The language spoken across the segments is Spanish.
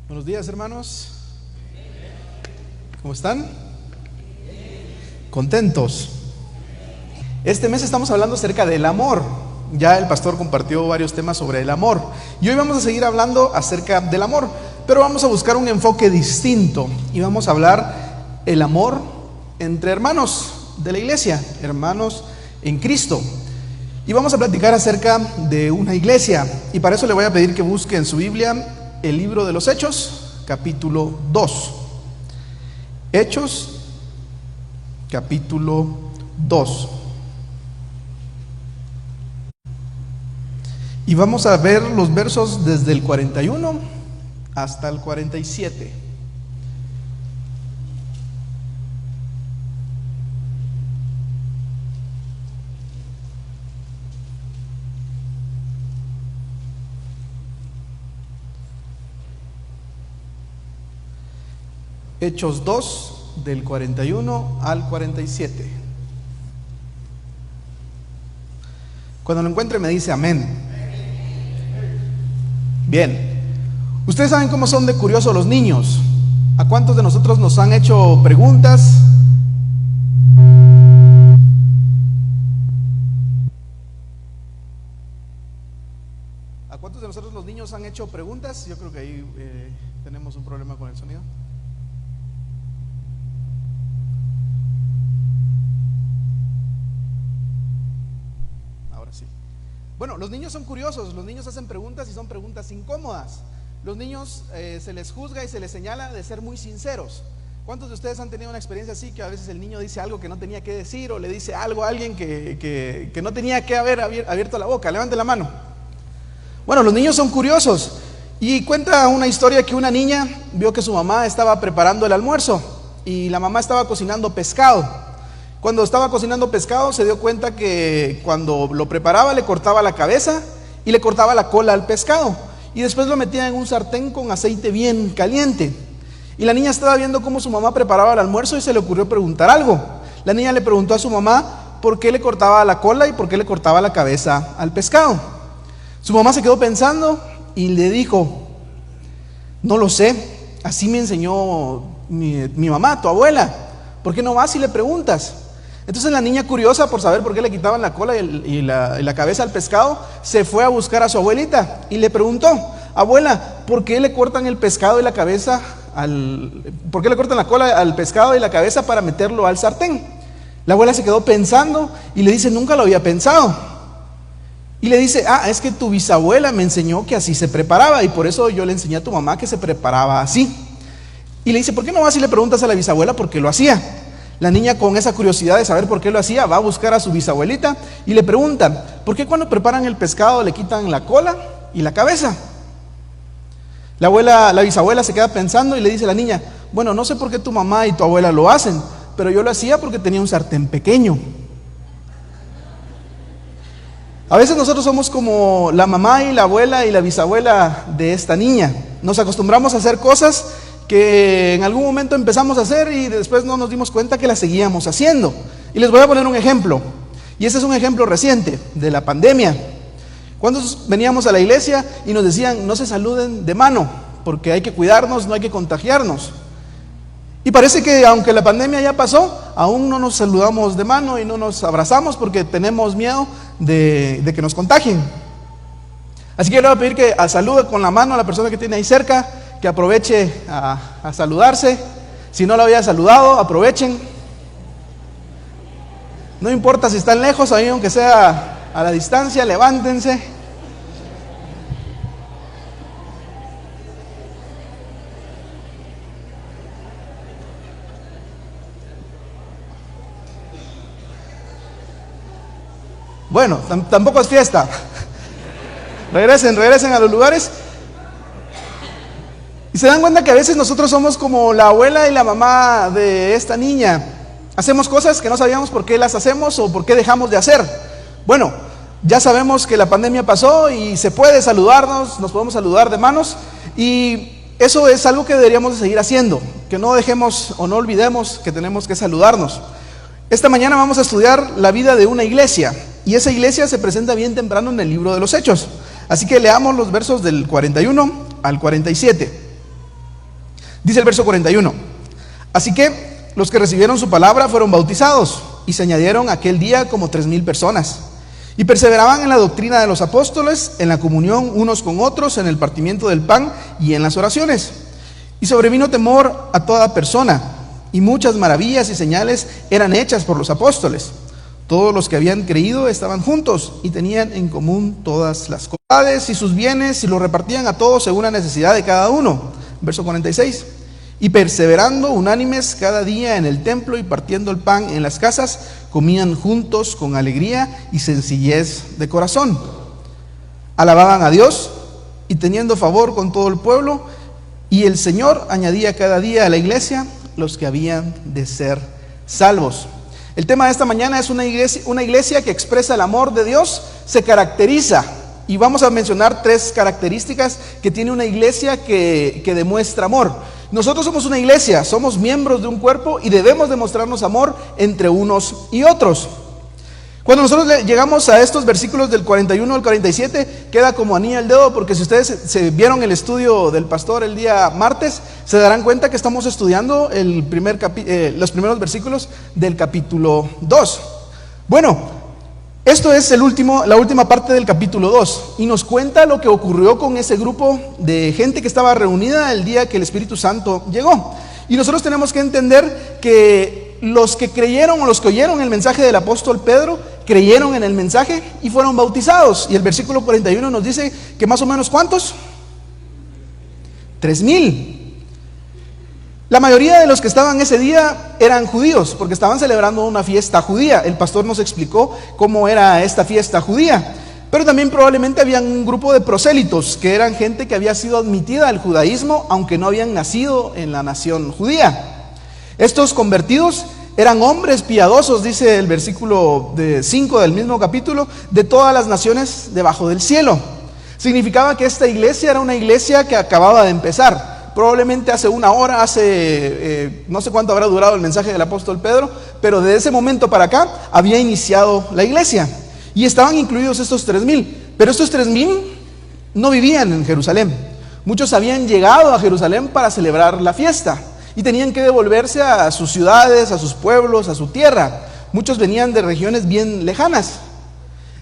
Buenos días, hermanos. ¿Cómo están? ¿Contentos? Este mes estamos hablando acerca del amor. Ya el pastor compartió varios temas sobre el amor. Y hoy vamos a seguir hablando acerca del amor, pero vamos a buscar un enfoque distinto. Y vamos a hablar el amor entre hermanos de la iglesia, hermanos en Cristo. Y vamos a platicar acerca de una iglesia. Y para eso le voy a pedir que busque en su Biblia el libro de los Hechos, capítulo 2. Hechos, capítulo 2. Y vamos a ver los versos desde el 41 hasta el 47. Hechos 2, del 41 al 47. Cuando lo encuentre me dice amén. Bien, ustedes saben cómo son de curiosos los niños. ¿A cuántos de nosotros nos han hecho preguntas? ¿A cuántos de nosotros los niños han hecho preguntas? Yo creo que ahí tenemos un problema con el sonido. Ahora sí. Bueno, los niños son curiosos, los niños hacen preguntas y son preguntas incómodas. Los niños se les juzga y se les señala de ser muy sinceros. ¿Cuántos de ustedes han tenido una experiencia así, que a veces el niño dice algo que no tenía que decir, o le dice algo a alguien que no tenía que haber abierto la boca? Levante la mano. Bueno, los niños son curiosos. Y cuenta una historia que una niña vio que su mamá estaba preparando el almuerzo y la mamá estaba cocinando pescado. Cuando estaba cocinando pescado se dio cuenta que cuando lo preparaba le cortaba la cabeza y le cortaba la cola al pescado, y después lo metía en un sartén con aceite bien caliente. Y la niña estaba viendo cómo su mamá preparaba el almuerzo y se le ocurrió preguntar algo. La niña le preguntó a su mamá por qué le cortaba la cola y por qué le cortaba la cabeza al pescado. Su mamá se quedó pensando y le dijo: no lo sé, así me enseñó mi mamá, tu abuela. ¿Por qué no vas y le preguntas? Entonces la niña, curiosa por saber por qué le quitaban la cola y la cabeza al pescado, se fue a buscar a su abuelita y le preguntó: abuela, ¿por qué le cortan el pescado y la cabeza ¿por qué le cortan la cola al pescado y la cabeza para meterlo al sartén? La abuela se quedó pensando y le dice: nunca lo había pensado. Y le dice: es que tu bisabuela me enseñó que así se preparaba, y por eso yo le enseñé a tu mamá que se preparaba así. Y le dice: ¿por qué no vas y le preguntas a la bisabuela por qué lo hacía? La niña, con esa curiosidad de saber por qué lo hacía, va a buscar a su bisabuelita y le pregunta: ¿por qué cuando preparan el pescado le quitan la cola y la cabeza? La bisabuela se queda pensando y le dice a la niña: bueno, no sé por qué tu mamá y tu abuela lo hacen, pero yo lo hacía porque tenía un sartén pequeño. A veces nosotros somos como la mamá y la abuela y la bisabuela de esta niña. Nos acostumbramos a hacer cosas que en algún momento empezamos a hacer y después no nos dimos cuenta que las seguíamos haciendo. Y les voy a poner un ejemplo, y este es un ejemplo reciente de la pandemia. Cuando veníamos a la iglesia y nos decían: no se saluden de mano, porque hay que cuidarnos, no hay que contagiarnos. Y parece que aunque la pandemia ya pasó, aún no nos saludamos de mano y no nos abrazamos porque tenemos miedo de que nos contagien. Así que le voy a pedir que salude con la mano a la persona que tiene ahí cerca, que aproveche a saludarse. Si no lo había saludado, aprovechen. No importa si están lejos, ahí aunque sea a la distancia, levántense. Bueno, tampoco es fiesta. Regresen a los lugares. Y se dan cuenta que a veces nosotros somos como la abuela y la mamá de esta niña. Hacemos cosas que no sabíamos por qué las hacemos o por qué dejamos de hacer. Bueno, ya sabemos que la pandemia pasó y se puede saludarnos, nos podemos saludar de manos, y eso es algo que deberíamos de seguir haciendo, que no dejemos o no olvidemos que tenemos que saludarnos. Esta mañana vamos a estudiar la vida de una iglesia, y esa iglesia se presenta bien temprano en el libro de los Hechos. Así que leamos los versos del 41 al 47. Dice el verso 41. Así que los que recibieron su palabra fueron bautizados, y se añadieron aquel día como 3,000 personas. Y perseveraban en la doctrina de los apóstoles, en la comunión unos con otros, en el partimiento del pan y en las oraciones. Y sobrevino temor a toda persona, y muchas maravillas y señales eran hechas por los apóstoles. Todos los que habían creído estaban juntos y tenían en común todas las cosas y sus bienes, y los repartían a todos según la necesidad de cada uno. Verso 46. Y perseverando unánimes cada día en el templo y partiendo el pan en las casas, comían juntos con alegría y sencillez de corazón. Alababan a Dios y teniendo favor con todo el pueblo, y el Señor añadía cada día a la iglesia los que habían de ser salvos. El tema de esta mañana es una iglesia que expresa el amor de Dios, se caracteriza, y vamos a mencionar 3 características que tiene una iglesia que demuestra amor. Nosotros somos una iglesia, somos miembros de un cuerpo y debemos demostrarnos amor entre unos y otros. Cuando nosotros llegamos a estos versículos del 41 al 47, queda como anillo al dedo, porque si ustedes se vieron el estudio del pastor el día martes, se darán cuenta que estamos estudiando los primeros versículos del capítulo 2. Bueno, esto es la última parte del capítulo 2, y nos cuenta lo que ocurrió con ese grupo de gente que estaba reunida el día que el Espíritu Santo llegó. Y nosotros tenemos que entender que los que creyeron o los que oyeron el mensaje del apóstol Pedro, creyeron en el mensaje y fueron bautizados. Y el versículo 41 nos dice que más o menos ¿cuántos? 3,000. La mayoría de los que estaban ese día eran judíos, porque estaban celebrando una fiesta judía. El pastor nos explicó cómo era esta fiesta judía. Pero también probablemente había un grupo de prosélitos, que eran gente que había sido admitida al judaísmo, aunque no habían nacido en la nación judía. Estos convertidos eran hombres piadosos, dice el versículo 5 del mismo capítulo, de todas las naciones debajo del cielo. Significaba que esta iglesia era una iglesia que acababa de empezar. Probablemente hace una hora, no sé cuánto habrá durado el mensaje del apóstol Pedro, pero de ese momento para acá había iniciado la iglesia. Y estaban incluidos estos 3,000. Pero estos 3,000 no vivían en Jerusalén. Muchos habían llegado a Jerusalén para celebrar la fiesta y tenían que devolverse a sus ciudades, a sus pueblos, a su tierra. Muchos venían de regiones bien lejanas.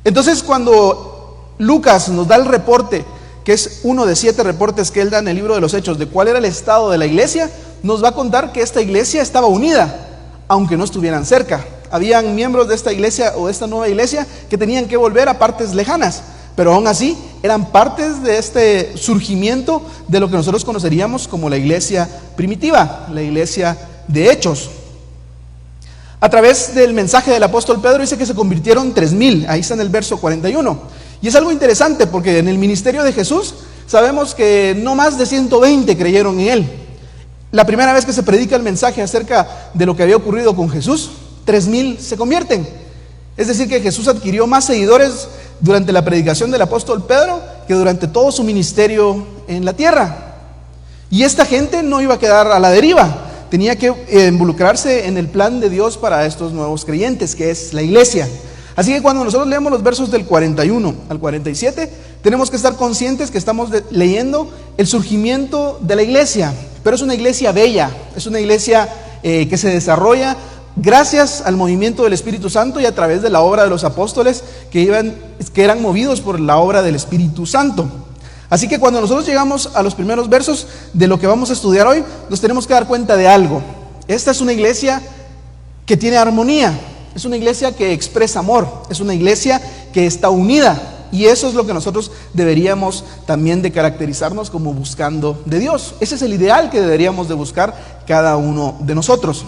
Entonces, cuando Lucas nos da el reporte, que es uno de 7 reportes que él da en el libro de los Hechos, de cuál era el estado de la iglesia, nos va a contar que esta iglesia estaba unida, aunque no estuvieran cerca. Habían miembros de esta iglesia o de esta nueva iglesia que tenían que volver a partes lejanas, pero aún así eran partes de este surgimiento de lo que nosotros conoceríamos como la iglesia primitiva, la iglesia de Hechos. A través del mensaje del apóstol Pedro dice que se convirtieron 3,000, ahí está en el verso 41. Y es algo interesante porque en el ministerio de Jesús sabemos que no más de 120 creyeron en él. La primera vez que se predica el mensaje acerca de lo que había ocurrido con Jesús, 3,000 se convierten. Es decir, que Jesús adquirió más seguidores durante la predicación del apóstol Pedro que durante todo su ministerio en la tierra. Y esta gente no iba a quedar a la deriva, tenía que involucrarse en el plan de Dios para estos nuevos creyentes, que es la iglesia. Así que cuando nosotros leemos los versos del 41 al 47, tenemos que estar conscientes que estamos leyendo el surgimiento de la iglesia. Pero es una iglesia bella, es una iglesia que se desarrolla gracias al movimiento del Espíritu Santo y a través de la obra de los apóstoles que eran movidos por la obra del Espíritu Santo. Así que cuando nosotros llegamos a los primeros versos de lo que vamos a estudiar hoy, nos tenemos que dar cuenta de algo. Esta es una iglesia que tiene armonía. Es una iglesia que expresa amor, es una iglesia que está unida, y eso es lo que nosotros deberíamos también de caracterizarnos como buscando de Dios. Ese es el ideal que deberíamos de buscar cada uno de nosotros.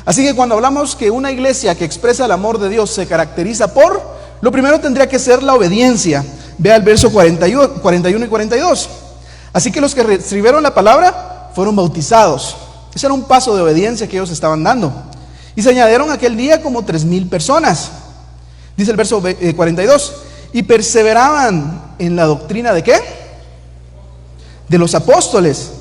Así que cuando hablamos que una iglesia que expresa el amor de Dios se caracteriza por, lo primero tendría que ser la obediencia. Vea el verso 41 y 42. Así que los que recibieron la palabra fueron bautizados. Ese era un paso de obediencia que ellos estaban dando. Y se añadieron aquel día como 3,000 personas. Dice el verso 42. Y perseveraban en la doctrina ¿de qué? De los apóstoles,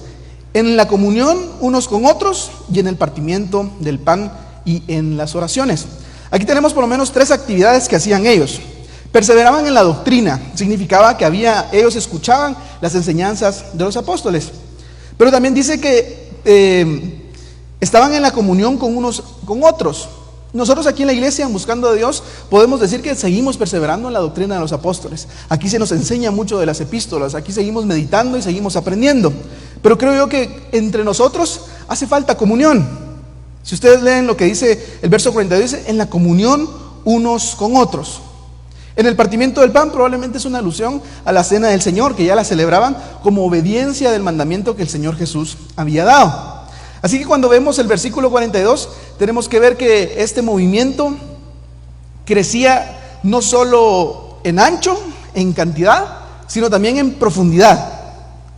en la comunión unos con otros y en el partimiento del pan y en las oraciones. Aquí tenemos por lo menos 3 actividades que hacían ellos. Perseveraban en la doctrina, significaba que ellos escuchaban las enseñanzas de los apóstoles. Pero también dice que estaban en la comunión con unos con otros. Nosotros aquí en la iglesia, en Buscando a Dios, podemos decir que seguimos perseverando en la doctrina de los apóstoles. Aquí se nos enseña mucho de las epístolas, aquí seguimos meditando y seguimos aprendiendo. Pero creo yo que entre nosotros hace falta comunión. Si ustedes leen lo que dice el verso 42, dice, en la comunión unos con otros. En el partimiento del pan probablemente es una alusión a la cena del Señor, que ya la celebraban como obediencia del mandamiento que el Señor Jesús había dado. Así que cuando vemos el versículo 42, tenemos que ver que este movimiento crecía no solo en ancho, en cantidad, sino también en profundidad.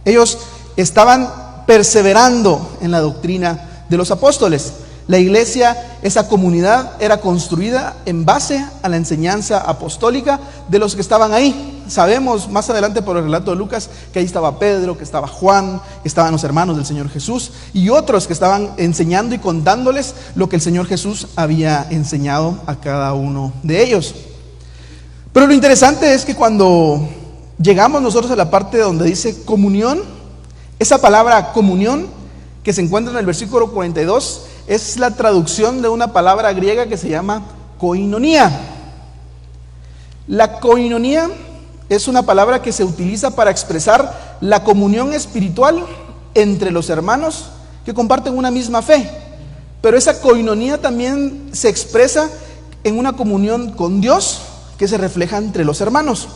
Ellos estaban perseverando en la doctrina de los apóstoles. La iglesia, esa comunidad, era construida en base a la enseñanza apostólica de los que estaban ahí. Sabemos más adelante por el relato de Lucas que ahí estaba Pedro, que estaba Juan, que estaban los hermanos del Señor Jesús y otros que estaban enseñando y contándoles lo que el Señor Jesús había enseñado a cada uno de ellos. Pero lo interesante es que cuando llegamos nosotros a la parte donde dice comunión, esa palabra comunión que se encuentra en el versículo 42 es la traducción de una palabra griega que se llama koinonía. La koinonía es una palabra que se utiliza para expresar la comunión espiritual entre los hermanos que comparten una misma fe. Pero esa koinonía también se expresa en una comunión con Dios que se refleja entre los hermanos.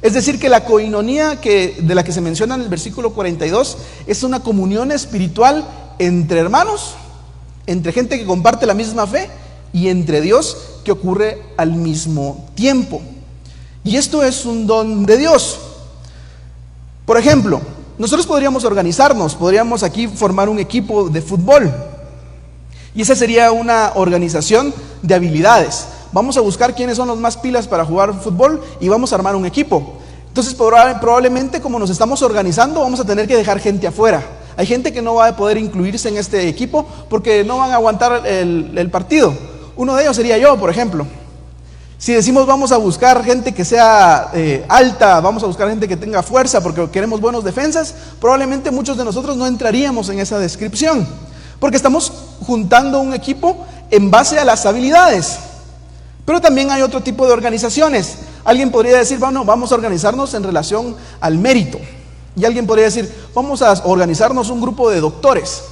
Es decir, que la koinonía de la que se menciona en el versículo 42 es una comunión espiritual entre hermanos, entre gente que comparte la misma fe y entre Dios que ocurre al mismo tiempo. Y esto es un don de Dios. Por ejemplo, nosotros podríamos organizarnos, podríamos aquí formar un equipo de fútbol. Y esa sería una organización de habilidades. Vamos a buscar quiénes son los más pilas para jugar fútbol y vamos a armar un equipo. Entonces probablemente como nos estamos organizando vamos a tener que dejar gente afuera. Hay gente que no va a poder incluirse en este equipo porque no van a aguantar el partido. Uno de ellos sería yo, por ejemplo. Si decimos vamos a buscar gente que sea alta, vamos a buscar gente que tenga fuerza porque queremos buenos defensas, probablemente muchos de nosotros no entraríamos en esa descripción. Porque estamos juntando un equipo en base a las habilidades. Pero también hay otro tipo de organizaciones. Alguien podría decir, bueno, vamos a organizarnos en relación al mérito. Y alguien podría decir, vamos a organizarnos un grupo de doctores.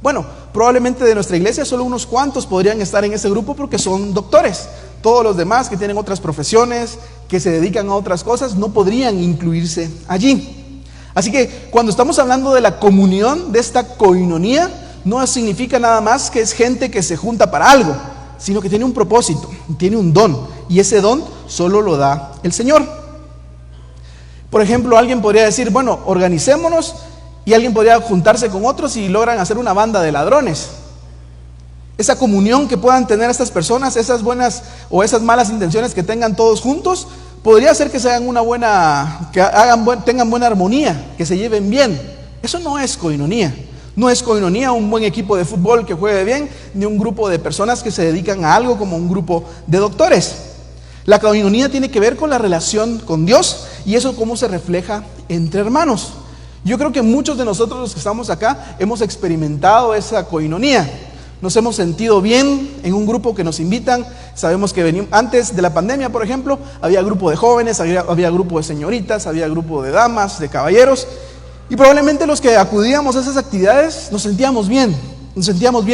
Bueno, probablemente de nuestra iglesia solo unos cuantos podrían estar en ese grupo porque son doctores. Todos los demás que tienen otras profesiones, que se dedican a otras cosas, no podrían incluirse allí. Así que cuando estamos hablando de la comunión, de esta koinonía, no significa nada más que es gente que se junta para algo, sino que tiene un propósito, tiene un don, y ese don solo lo da el Señor. Por ejemplo, alguien podría decir, bueno, organicémonos, y alguien podría juntarse con otros y logran hacer una banda de ladrones. Esa comunión que puedan tener estas personas, esas buenas o esas malas intenciones que tengan todos juntos, podría ser que se hagan tengan buena armonía, que se lleven bien. Eso no es koinonía. No es koinonía un buen equipo de fútbol que juegue bien, ni un grupo de personas que se dedican a algo como un grupo de doctores. La koinonía tiene que ver con la relación con Dios y eso cómo se refleja entre hermanos. Yo creo que muchos de nosotros los que estamos acá hemos experimentado esa koinonía. Nos hemos sentido bien en un grupo que nos invitan. Sabemos que antes de la pandemia, por ejemplo, había grupo de jóvenes, había grupo de señoritas, había grupo de damas, de caballeros. Y probablemente los que acudíamos a esas actividades nos sentíamos bien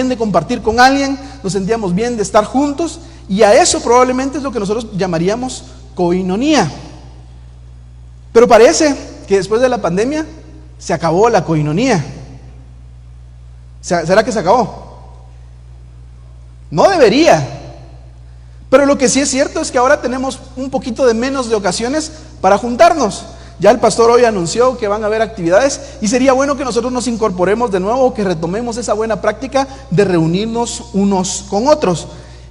de compartir con alguien, nos sentíamos bien de estar juntos, y a eso probablemente es lo que nosotros llamaríamos koinonía. Pero parece que después de la pandemia se acabó la koinonía. ¿Será que se acabó? No debería. Pero lo que sí es cierto es que ahora tenemos un poquito de menos de ocasiones para juntarnos. Ya el pastor hoy anunció que van a haber actividades y sería bueno que nosotros nos incorporemos de nuevo, que retomemos esa buena práctica de reunirnos unos con otros.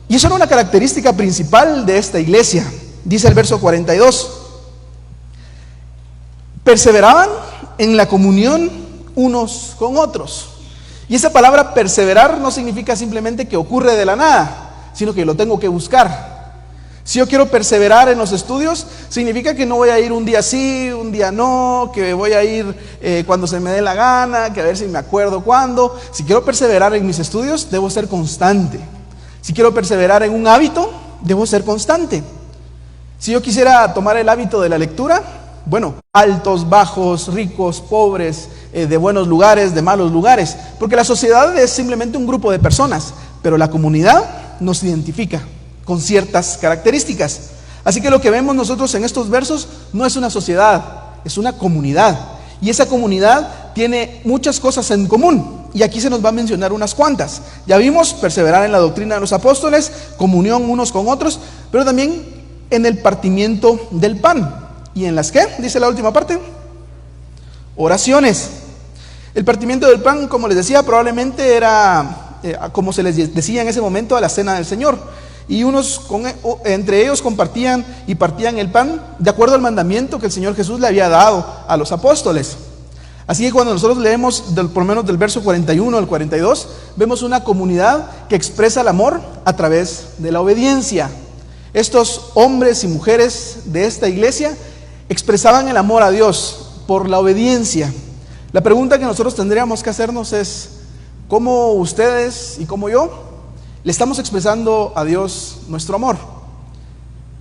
Y eso era una característica principal de esta iglesia. Dice el verso 42. Perseveraban en la comunión unos con otros. Y esa palabra perseverar no significa simplemente que ocurre de la nada, sino que lo tengo que buscar. Si yo quiero perseverar en los estudios, significa que no voy a ir un día sí, un día no, que voy a ir cuando se me dé la gana, que a ver si me acuerdo cuándo. Si quiero perseverar en mis estudios, debo ser constante. Si quiero perseverar en un hábito, debo ser constante. Si yo quisiera tomar el hábito de la lectura, bueno, altos, bajos, ricos, pobres, de buenos lugares, de malos lugares, porque la sociedad es simplemente un grupo de personas, pero la comunidad nos identifica con ciertas características. Así que lo que vemos nosotros en estos versos no es una sociedad, es una comunidad. Y esa comunidad tiene muchas cosas en común. Y aquí se nos va a mencionar unas cuantas. Ya vimos perseverar en la doctrina de los apóstoles, comunión unos con otros, pero también en el partimiento del pan. ¿Y en las qué? Dice la última parte. Oraciones. El partimiento del pan, como les decía, probablemente era, como se les decía en ese momento, a la cena del Señor. Y entre ellos compartían y partían el pan de acuerdo al mandamiento que el Señor Jesús le había dado a los apóstoles. Así que cuando nosotros leemos por lo menos del verso 41 al 42, vemos una comunidad que expresa el amor a través de la obediencia. Estos hombres y mujeres de esta iglesia expresaban el amor a Dios por la obediencia. La pregunta que nosotros tendríamos que hacernos es, ¿cómo ustedes y cómo yo le estamos expresando a Dios nuestro amor?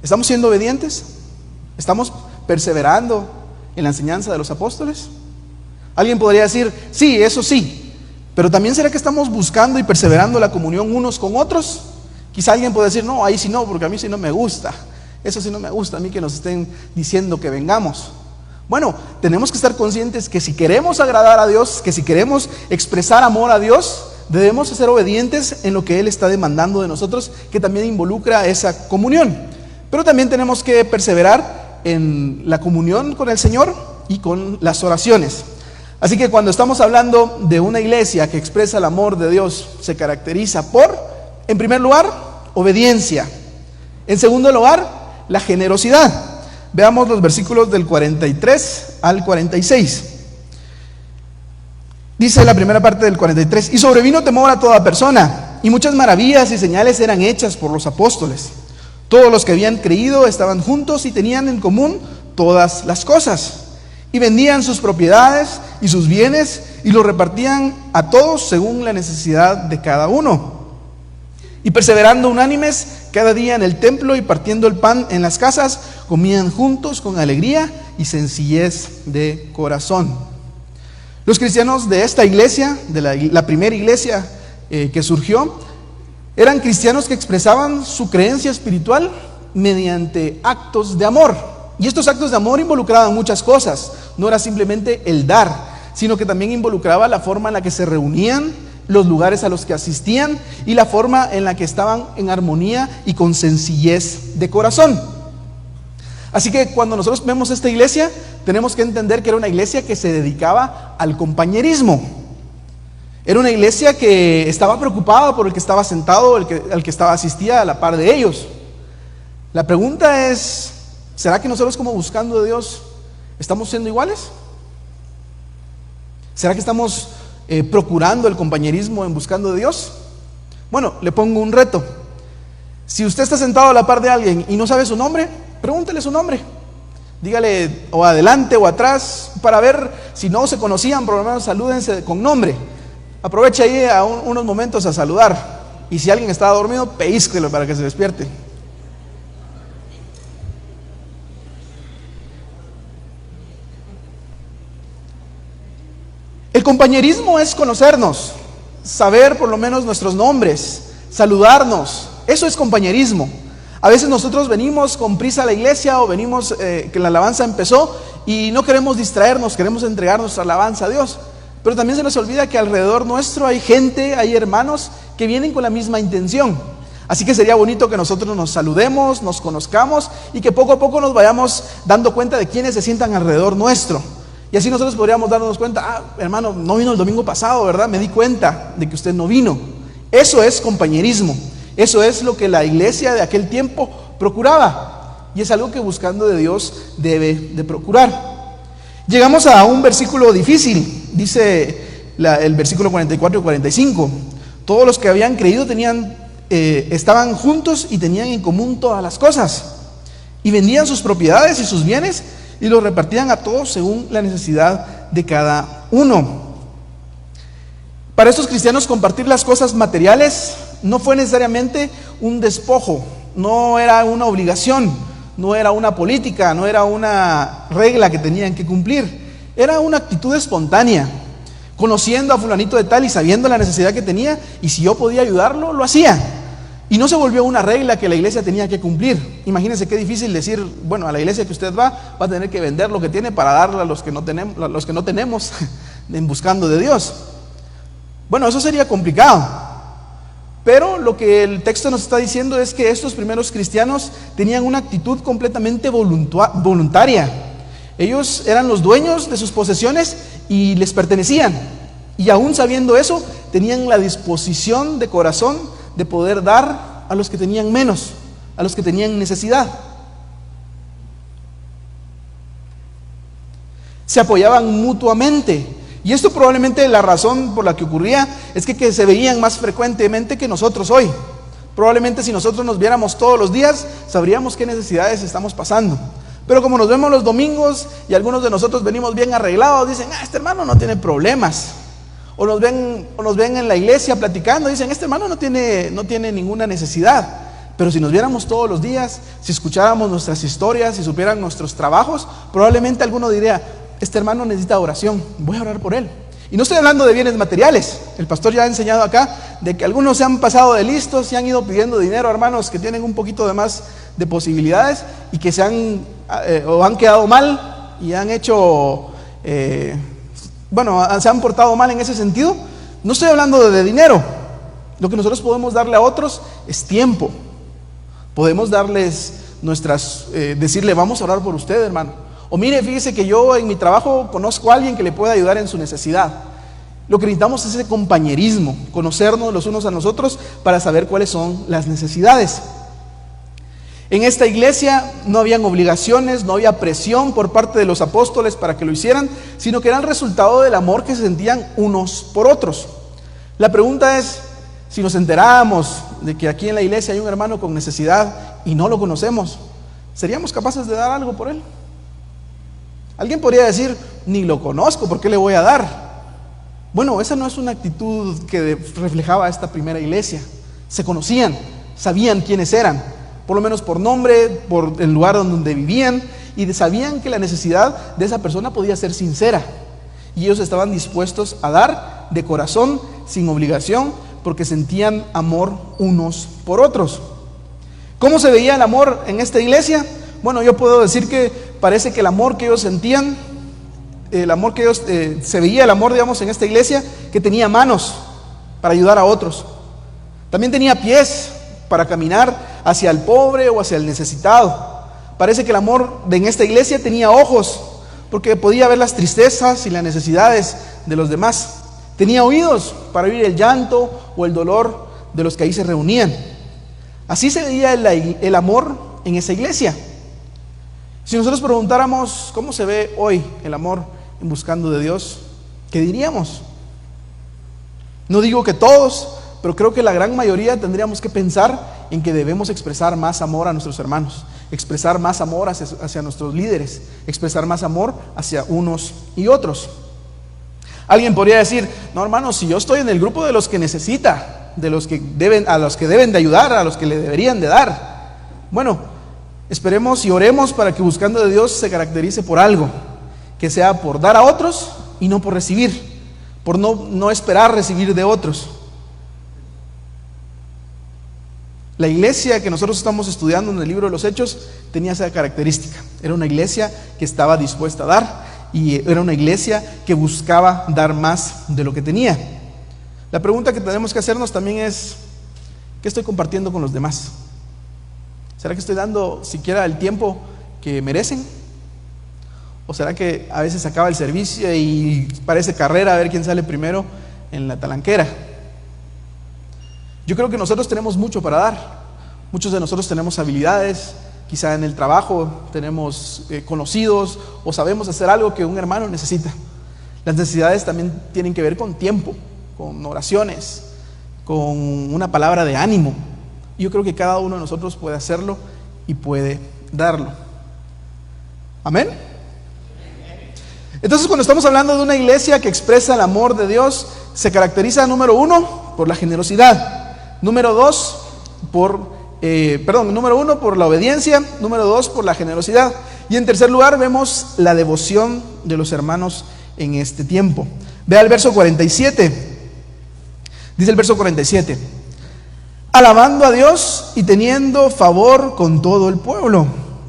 ¿Estamos siendo obedientes? ¿Estamos perseverando en la enseñanza de los apóstoles? Alguien podría decir, sí, eso sí, pero también ¿será que estamos buscando y perseverando la comunión unos con otros? Quizá alguien puede decir, no, ahí sí no, porque a mí sí no me gusta. Eso sí no me gusta a mí que nos estén diciendo que vengamos. Bueno, tenemos que estar conscientes que si queremos agradar a Dios, que si queremos expresar amor a Dios, debemos ser obedientes en lo que Él está demandando de nosotros, que también involucra esa comunión. Pero también tenemos que perseverar en la comunión con el Señor y con las oraciones. Así que cuando estamos hablando de una iglesia que expresa el amor de Dios, se caracteriza por, en primer lugar, obediencia. En segundo lugar, la generosidad. Veamos los versículos del 43 al 46. Dice la primera parte del 43, y sobrevino temor a toda persona, y muchas maravillas y señales eran hechas por los apóstoles. Todos los que habían creído estaban juntos y tenían en común todas las cosas. Y vendían sus propiedades y sus bienes y los repartían a todos según la necesidad de cada uno. Y perseverando unánimes cada día en el templo y partiendo el pan en las casas, comían juntos con alegría y sencillez de corazón. Los cristianos de esta iglesia, de la primera iglesia que surgió, eran cristianos que expresaban su creencia espiritual mediante actos de amor. Y estos actos de amor involucraban muchas cosas. No era simplemente el dar, sino que también involucraba la forma en la que se reunían, los lugares a los que asistían y la forma en la que estaban en armonía y con sencillez de corazón. Así que cuando nosotros vemos esta iglesia, tenemos que entender que era una iglesia que se dedicaba al compañerismo. Era una iglesia que estaba preocupada por el que estaba sentado, el que asistía a la par de ellos. La pregunta es, ¿será que nosotros como buscando a Dios estamos siendo iguales? ¿Será que estamos procurando el compañerismo en buscando a Dios? Bueno, le pongo un reto. Si usted está sentado a la par de alguien y no sabe su nombre, pregúntele su nombre. Dígale o adelante o atrás para ver si no se conocían, por lo menos salúdense con nombre. Aproveche ahí unos momentos a saludar. Y si alguien está dormido, peísquelo para que se despierte. El compañerismo es conocernos, saber por lo menos nuestros nombres, saludarnos. Eso es compañerismo. A veces nosotros venimos con prisa a la iglesia o venimos que la alabanza empezó y no queremos distraernos, queremos entregar nuestra alabanza a Dios. Pero también se nos olvida que alrededor nuestro hay gente, hay hermanos que vienen con la misma intención. Así que sería bonito que nosotros nos saludemos, nos conozcamos y que poco a poco nos vayamos dando cuenta de quiénes se sientan alrededor nuestro. Y así nosotros podríamos darnos cuenta, hermano, no vino el domingo pasado, ¿verdad? Me di cuenta de que usted no vino. Eso es compañerismo. Eso es lo que la iglesia de aquel tiempo procuraba. Y es algo que buscando de Dios debe de procurar. Llegamos a un versículo difícil. Dice el versículo 44 y 45. Todos los que habían creído tenían estaban juntos y tenían en común todas las cosas. Y vendían sus propiedades y sus bienes y los repartían a todos según la necesidad de cada uno. Para estos cristianos, compartir las cosas materiales no fue necesariamente un despojo, no era una obligación, no era una política, no era una regla que tenían que cumplir. Era una actitud espontánea, conociendo a fulanito de tal y sabiendo la necesidad que tenía, y si yo podía ayudarlo, lo hacía. Y no se volvió una regla que la iglesia tenía que cumplir. Imagínense qué difícil decir, bueno, a la iglesia que usted va a tener que vender lo que tiene para darle a los que no tenemos en buscando de Dios. Bueno, eso sería complicado. Pero lo que el texto nos está diciendo es que estos primeros cristianos tenían una actitud completamente voluntaria. Ellos eran los dueños de sus posesiones y les pertenecían. Y aún sabiendo eso, tenían la disposición de corazón de poder dar a los que tenían menos, a los que tenían necesidad. Se apoyaban mutuamente. Y esto probablemente la razón por la que ocurría es que se veían más frecuentemente que nosotros hoy. Probablemente si nosotros nos viéramos todos los días, sabríamos qué necesidades estamos pasando. Pero como nos vemos los domingos y algunos de nosotros venimos bien arreglados, dicen, este hermano no tiene problemas. O nos ven en la iglesia platicando, dicen, este hermano no tiene ninguna necesidad. Pero si nos viéramos todos los días, si escucháramos nuestras historias, si supieran nuestros trabajos, probablemente alguno diría, este hermano necesita oración, voy a orar por él. Y no estoy hablando de bienes materiales. El pastor ya ha enseñado acá de que algunos se han pasado de listos y han ido pidiendo dinero a hermanos que tienen un poquito de más de posibilidades y que se han quedado mal y han hecho, se han portado mal en ese sentido. No estoy hablando de dinero. Lo que nosotros podemos darle a otros es tiempo. Podemos darles decirle, vamos a orar por usted, hermano. O mire, fíjese que yo en mi trabajo conozco a alguien que le pueda ayudar en su necesidad. Lo que necesitamos es ese compañerismo, conocernos los unos a nosotros para saber cuáles son las necesidades. En esta iglesia no habían obligaciones, no había presión por parte de los apóstoles para que lo hicieran, sino que era el resultado del amor que se sentían unos por otros. La pregunta es, si nos enteráramos de que aquí en la iglesia hay un hermano con necesidad y no lo conocemos, ¿seríamos capaces de dar algo por él? Alguien podría decir, ni lo conozco, ¿por qué le voy a dar? Bueno, esa no es una actitud que reflejaba esta primera iglesia. Se conocían, sabían quiénes eran, por lo menos por nombre, por el lugar donde vivían, y sabían que la necesidad de esa persona podía ser sincera. Y ellos estaban dispuestos a dar de corazón, sin obligación, porque sentían amor unos por otros. ¿Cómo se veía el amor en esta iglesia? Bueno, yo puedo decir que parece que el amor que ellos sentían, se veía el amor, digamos, en esta iglesia, que tenía manos para ayudar a otros. También tenía pies para caminar hacia el pobre o hacia el necesitado. Parece que el amor en esta iglesia tenía ojos, porque podía ver las tristezas y las necesidades de los demás. Tenía oídos para oír el llanto o el dolor de los que ahí se reunían. Así se veía el amor en esa iglesia. Si nosotros preguntáramos cómo se ve hoy el amor en buscando de Dios, ¿qué diríamos? No digo que todos, pero creo que la gran mayoría tendríamos que pensar en que debemos expresar más amor a nuestros hermanos, expresar más amor hacia nuestros líderes, expresar más amor hacia unos y otros. Alguien podría decir, no hermano, si yo estoy en el grupo de los que necesita, a los que deben de ayudar, a los que le deberían de dar. Bueno, esperemos y oremos para que buscando de Dios se caracterice por algo, que sea por dar a otros y no por recibir, por no esperar recibir de otros. La iglesia que nosotros estamos estudiando en el libro de los Hechos tenía esa característica. Era una iglesia que estaba dispuesta a dar y era una iglesia que buscaba dar más de lo que tenía. La pregunta que tenemos que hacernos también es, ¿qué estoy compartiendo con los demás? ¿Será que estoy dando siquiera el tiempo que merecen? ¿O será que a veces acaba el servicio y parece carrera a ver quién sale primero en la talanquera? Yo creo que nosotros tenemos mucho para dar. Muchos de nosotros tenemos habilidades, quizá en el trabajo tenemos conocidos o sabemos hacer algo que un hermano necesita. Las necesidades también tienen que ver con tiempo, con oraciones, con una palabra de ánimo. Y yo creo que cada uno de nosotros puede hacerlo y puede darlo. ¿Amén? Entonces, cuando estamos hablando de una iglesia que expresa el amor de Dios, se caracteriza, número uno, por la generosidad. Número uno, por la obediencia. Número dos, por la generosidad. Y en tercer lugar, vemos la devoción de los hermanos en este tiempo. Vea el verso 47. Dice el verso 47: alabando a Dios y teniendo favor con todo el pueblo.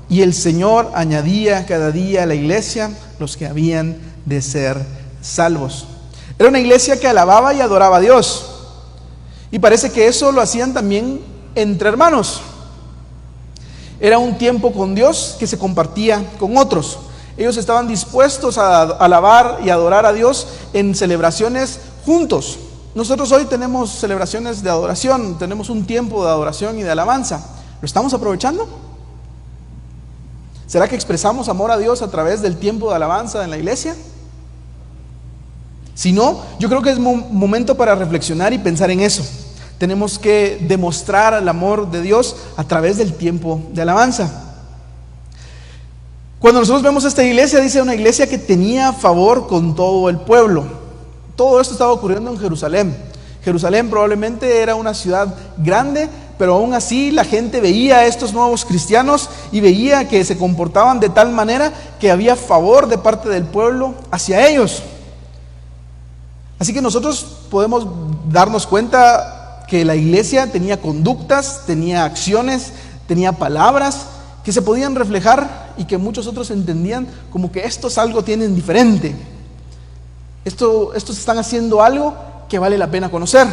Y el Señor añadía cada día a la iglesia los que habían de ser salvos. Era una iglesia que alababa y adoraba a Dios. Y parece que eso lo hacían también entre hermanos. Era un tiempo con Dios que se compartía con otros. Ellos estaban dispuestos a alabar y adorar a Dios en celebraciones juntos. Nosotros hoy tenemos celebraciones de adoración, tenemos un tiempo de adoración y de alabanza. ¿Lo estamos aprovechando? ¿Será que expresamos amor a Dios a través del tiempo de alabanza en la iglesia? Si no, yo creo que es momento para reflexionar y pensar en eso. Tenemos que demostrar el amor de Dios a través del tiempo de alabanza. Cuando nosotros vemos esta iglesia, dice una iglesia que tenía favor con todo el pueblo. Todo esto estaba ocurriendo en Jerusalén. Jerusalén probablemente era una ciudad grande, pero aún así la gente veía a estos nuevos cristianos y veía que se comportaban de tal manera que había favor de parte del pueblo hacia ellos. Así que nosotros podemos darnos cuenta que la iglesia tenía conductas, tenía acciones, tenía palabras que se podían reflejar y que muchos otros entendían como que estos algo tienen diferente. Estos están haciendo algo que vale la pena conocer.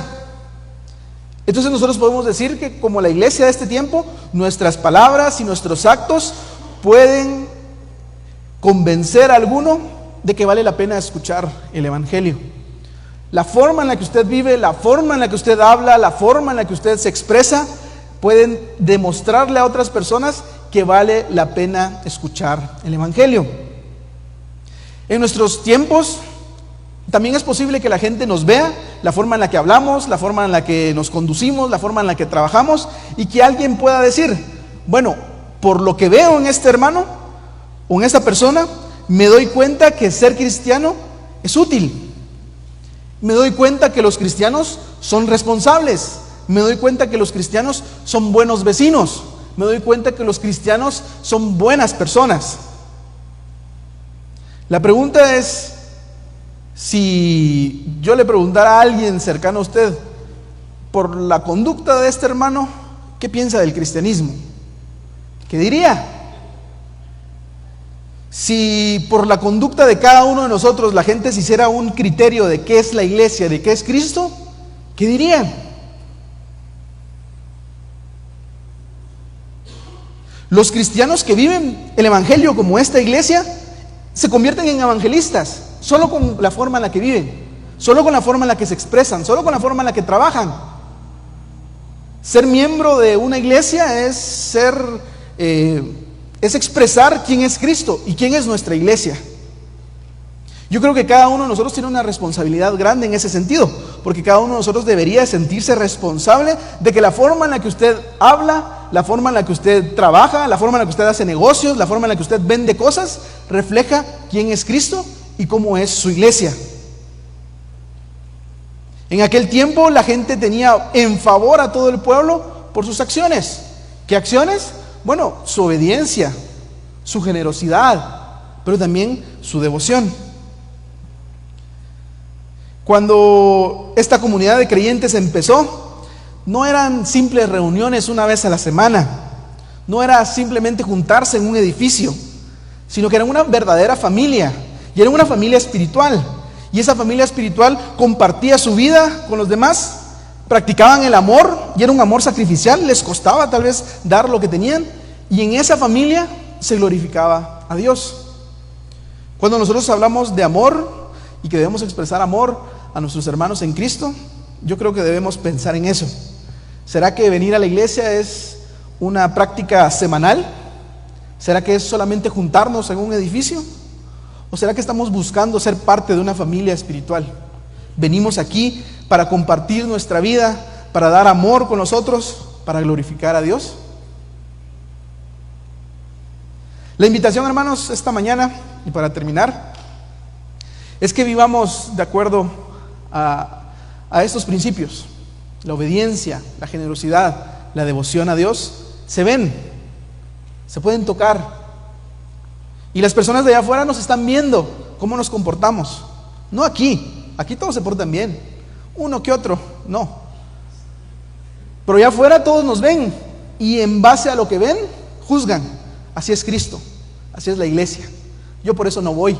Entonces nosotros podemos decir que como la iglesia de este tiempo, nuestras palabras y nuestros actos pueden convencer a alguno de que vale la pena escuchar el evangelio. La forma en la que usted vive, la forma en la que usted habla, la forma en la que usted se expresa, pueden demostrarle a otras personas que vale la pena escuchar el evangelio. En nuestros tiempos también es posible que la gente nos vea, la forma en la que hablamos, la forma en la que nos conducimos, la forma en la que trabajamos, y que alguien pueda decir, bueno, por lo que veo en este hermano o en esta persona, me doy cuenta que ser cristiano es útil. Me doy cuenta que los cristianos son responsables. Me doy cuenta que los cristianos son buenos vecinos. Me doy cuenta que los cristianos son buenas personas. La pregunta es, si yo le preguntara a alguien cercano a usted por la conducta de este hermano, ¿qué piensa del cristianismo? ¿Qué diría? Si por la conducta de cada uno de nosotros la gente se hiciera un criterio de qué es la iglesia, de qué es Cristo, ¿qué dirían? Los cristianos que viven el evangelio como esta iglesia se convierten en evangelistas solo con la forma en la que viven, solo con la forma en la que se expresan, solo con la forma en la que trabajan. Ser miembro de una iglesia es expresar quién es Cristo y quién es nuestra iglesia. Yo creo que cada uno de nosotros tiene una responsabilidad grande en ese sentido, porque cada uno de nosotros debería sentirse responsable de que la forma en la que usted habla, la forma en la que usted trabaja, la forma en la que usted hace negocios, la forma en la que usted vende cosas, refleja quién es Cristo y cómo es su iglesia. En aquel tiempo la gente tenía en favor a todo el pueblo por sus acciones. ¿Qué acciones? Bueno, su obediencia, su generosidad, pero también su devoción. Cuando esta comunidad de creyentes empezó, no eran simples reuniones una vez a la semana, no era simplemente juntarse en un edificio, sino que era una verdadera familia, y era una familia espiritual, y esa familia espiritual compartía su vida con los demás, practicaban el amor, y era un amor sacrificial, les costaba tal vez dar lo que tenían, y en esa familia se glorificaba a Dios. Cuando nosotros hablamos de amor y que debemos expresar amor a nuestros hermanos en Cristo, yo creo que debemos pensar en eso. ¿Será que venir a la iglesia es una práctica semanal? ¿Será que es solamente juntarnos en un edificio? ¿O será que estamos buscando ser parte de una familia espiritual? Venimos aquí para compartir nuestra vida, para dar amor con nosotros, para glorificar a Dios? La invitación, hermanos, esta mañana, y para terminar, es que vivamos de acuerdo a estos principios. La obediencia, la generosidad, la devoción a Dios se ven, se pueden tocar. Y las personas de allá afuera nos están viendo cómo nos comportamos. No aquí todos se portan bien, uno que otro, no. Pero allá afuera todos nos ven y en base a lo que ven, juzgan. Así es Cristo, así es la iglesia. Yo por eso no voy.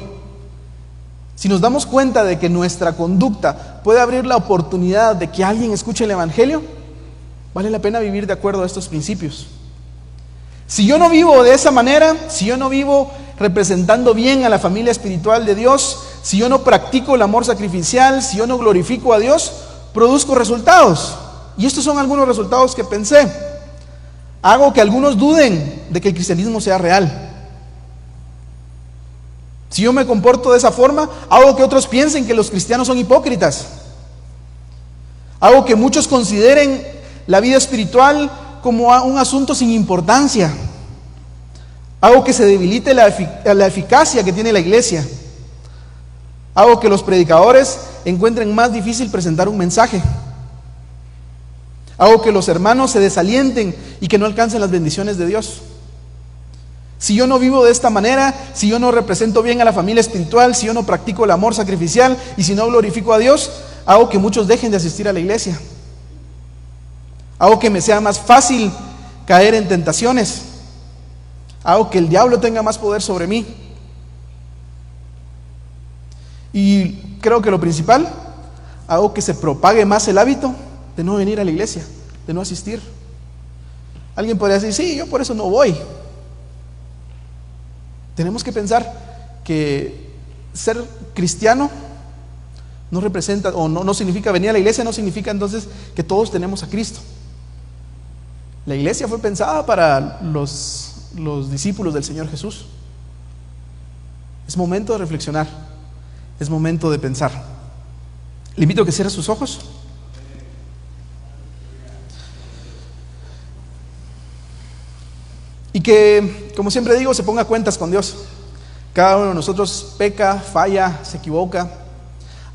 Si nos damos cuenta de que nuestra conducta puede abrir la oportunidad de que alguien escuche el Evangelio, vale la pena vivir de acuerdo a estos principios. Si yo no vivo de esa manera, si yo no vivo representando bien a la familia espiritual de Dios, si yo no practico el amor sacrificial, si yo no glorifico a Dios, produzco resultados. Y estos son algunos resultados que pensé. Hago que algunos duden de que el cristianismo sea real. Si yo me comporto de esa forma, hago que otros piensen que los cristianos son hipócritas. Hago que muchos consideren la vida espiritual como un asunto sin importancia. Hago que se debilite la eficacia que tiene la iglesia. Hago que los predicadores encuentren más difícil presentar un mensaje. Hago que los hermanos se desalienten y que no alcancen las bendiciones de Dios. Si yo no vivo de esta manera, si yo no represento bien a la familia espiritual, si yo no practico el amor sacrificial y si no glorifico a Dios, hago que muchos dejen de asistir a la iglesia. Hago que me sea más fácil caer en tentaciones. Hago que el diablo tenga más poder sobre mí. Y creo que lo principal, hago que se propague más el hábito de no venir a la iglesia, de no asistir. Alguien podría decir, sí, yo por eso no voy. Tenemos que pensar que ser cristiano no representa, o no significa venir a la iglesia, no significa entonces que todos tenemos a Cristo. La iglesia fue pensada para los discípulos del Señor Jesús. Es momento de reflexionar, es momento de pensar. Le invito a que cierre sus ojos. Y que, como siempre digo, se ponga cuentas con Dios. Cada uno de nosotros peca, falla, se equivoca,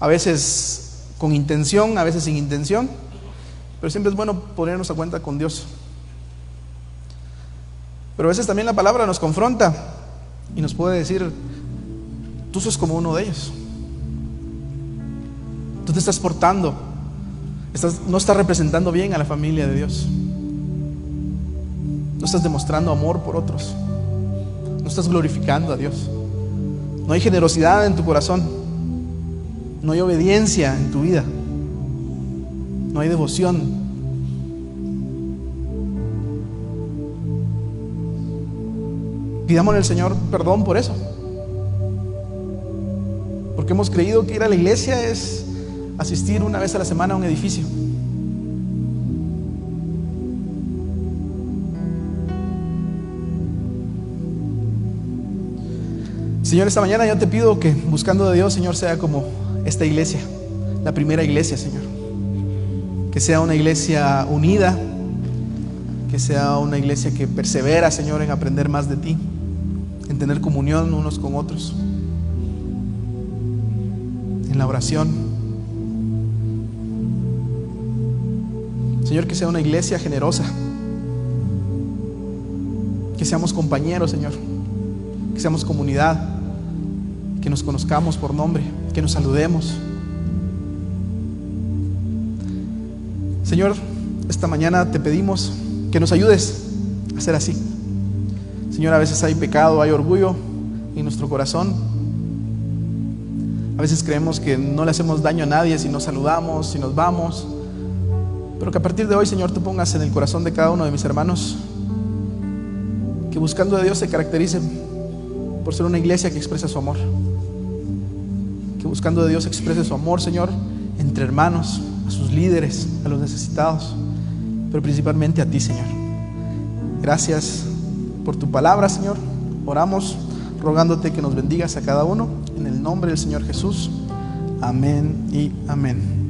a veces con intención, a veces sin intención, pero siempre es bueno ponernos a cuenta con Dios. Pero a veces también la palabra nos confronta y nos puede decir, tú sos como uno de ellos. Tú te estás portando, no estás representando bien a la familia de Dios. No estás demostrando amor por otros. No estás glorificando a Dios. No hay generosidad en tu corazón. No hay obediencia en tu vida. No hay devoción. Pidámosle al Señor perdón por eso. Porque hemos creído que ir a la iglesia es asistir una vez a la semana a un edificio. Señor, esta mañana yo te pido que buscando de Dios, Señor, sea como esta iglesia, la primera iglesia, Señor. Que sea una iglesia unida, que sea una iglesia que persevera, Señor, en aprender más de ti, en tener comunión unos con otros, en la oración. Señor, que sea una iglesia generosa, que seamos compañeros, Señor, que seamos comunidad, que nos conozcamos por nombre, que nos saludemos. Señor, esta mañana te pedimos que nos ayudes a ser así. Señor, a veces hay pecado, hay orgullo en nuestro corazón. A veces creemos que no le hacemos daño a nadie si nos saludamos, si nos vamos. Pero que a partir de hoy, Señor, tú pongas en el corazón de cada uno de mis hermanos que buscando a Dios se caractericen por ser una iglesia que expresa su amor. Que buscando de Dios exprese su amor, Señor, entre hermanos, a sus líderes, a los necesitados, pero principalmente a ti, Señor. Gracias por tu palabra, Señor. Oramos rogándote que nos bendigas a cada uno en el nombre del Señor Jesús. Amén y amén.